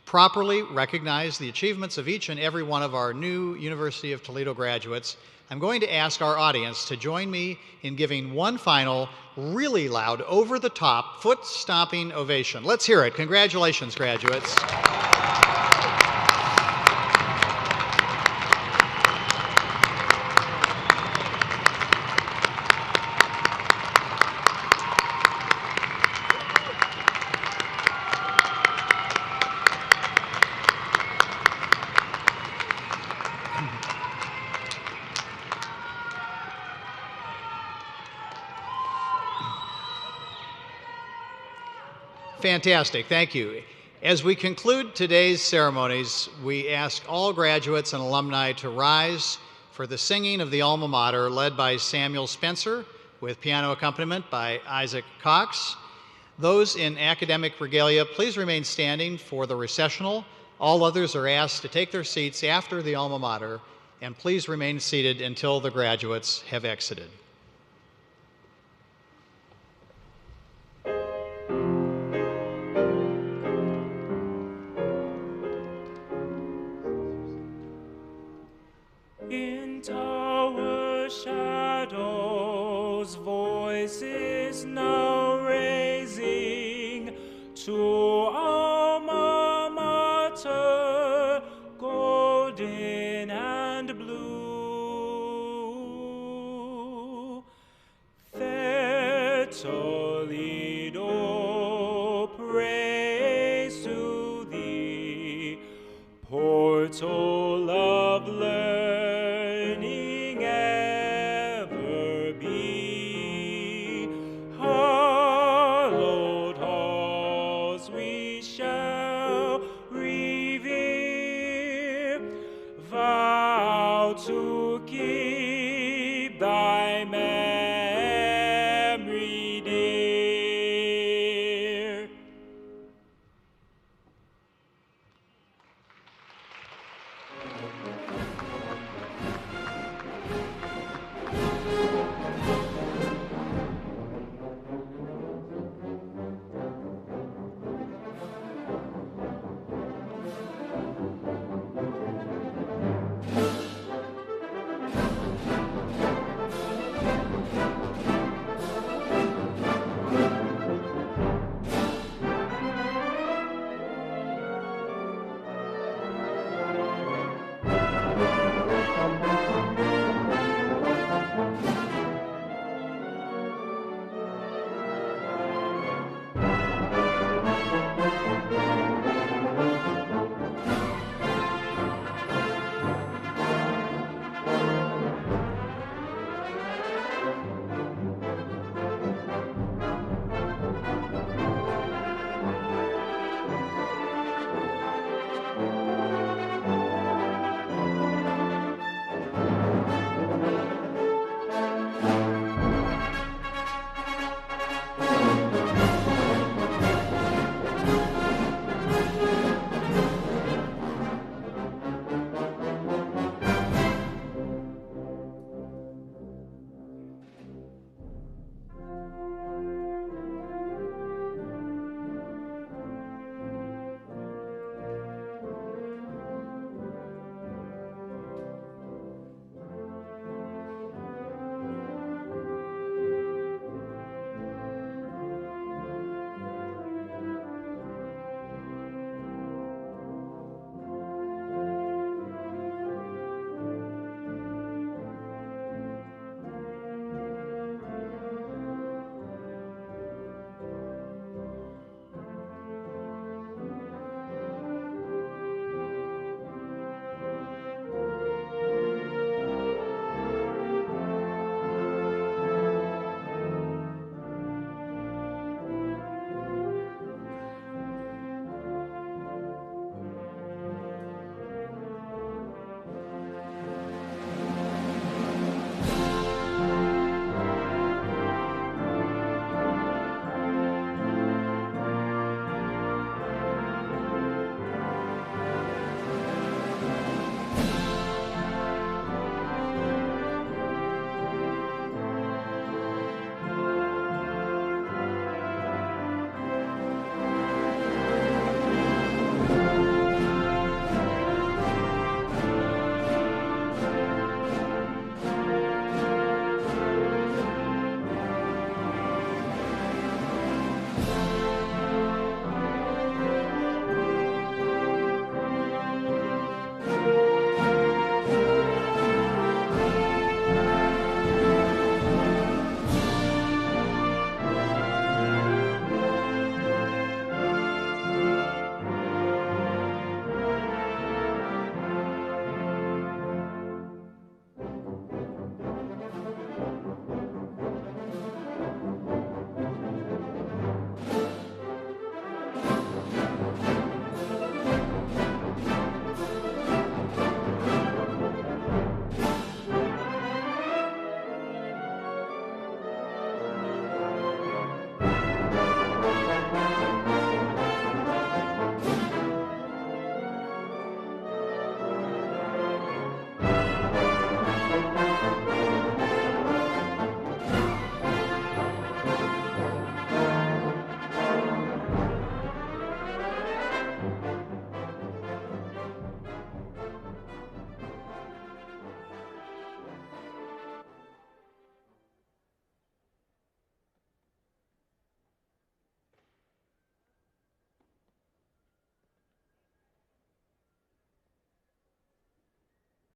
properly recognize the achievements of each and every one of our new University of Toledo graduates. I'm going to ask our audience to join me in giving one final, really loud, over-the-top, foot-stomping ovation. Let's hear it. Congratulations, graduates. Fantastic, thank you. As we conclude today's ceremonies, we ask all graduates and alumni to rise for the singing of the Alma Mater led by Samuel Spencer with piano accompaniment by Isaac Cox. Those in academic regalia, please remain standing for the recessional. All others are asked to take their seats after the Alma Mater, and please remain seated until the graduates have exited. shadows voices now raising to Alma Mater, golden and blue. Fair Toledo, praise to thee, portal of learning ever be. Hallowed halls we shall revere, vow to keep